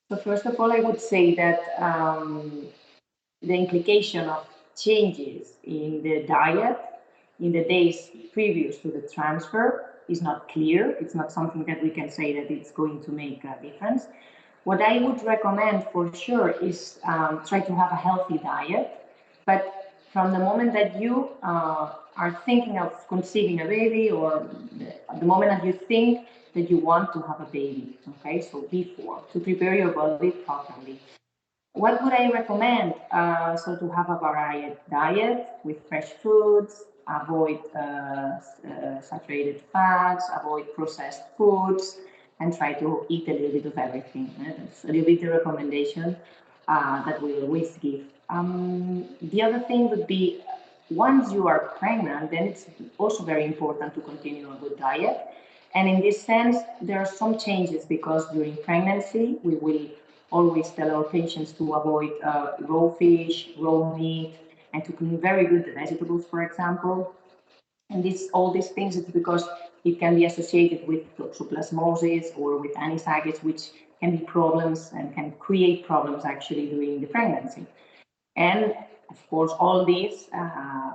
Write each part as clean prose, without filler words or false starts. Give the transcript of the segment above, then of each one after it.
So first of all, I would say that the implication of changes in the diet in the days previous to the transfer is not clear. It's not something that we can say that it's going to make a difference. What I would recommend for sure is try to have a healthy diet, but from the moment that you are thinking of conceiving a baby, or the moment that you think that you want to have a baby, okay, so before, to prepare your body properly. What would I recommend? So to have a varied diet with fresh foods, avoid saturated fats, avoid processed foods, and try to eat a little bit of everything. That's a little bit the recommendation that we always give. The other thing would be, once you are pregnant, then it's also very important to continue a good diet. And in this sense, there are some changes, because during pregnancy, we will always tell our patients to avoid raw fish, raw meat, and to clean very good the vegetables, for example. And all these things, it's because it can be associated with toxoplasmosis or with anisakis, which can be problems and can create problems actually during the pregnancy. And of course, all these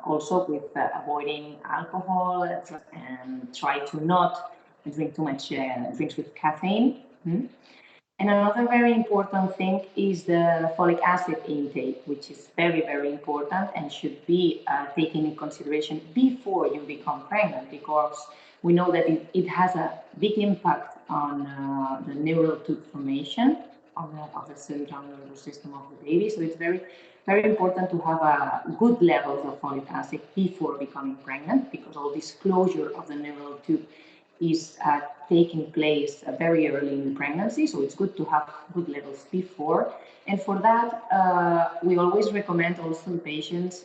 also with avoiding alcohol, and try to not drink too much drinks with caffeine. And another very important thing is the folic acid intake, which is very, very important and should be taken in consideration before you become pregnant, because we know that it has a big impact on the neural tube formation of the central nervous system of the baby. So it's very, very important to have good levels of folic acid before becoming pregnant, because all this closure of the neural tube is taking place very early in the pregnancy, so it's good to have good levels before. And for that, we always recommend also the patients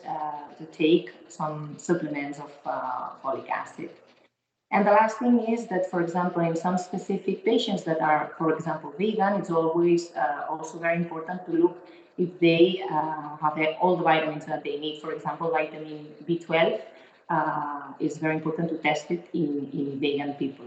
to take some supplements of folic acid. And the last thing is that, for example, in some specific patients that are, for example, vegan, it's always also very important to look if they have all the vitamins that they need. For example, vitamin B12 is very important to test it in vegan people.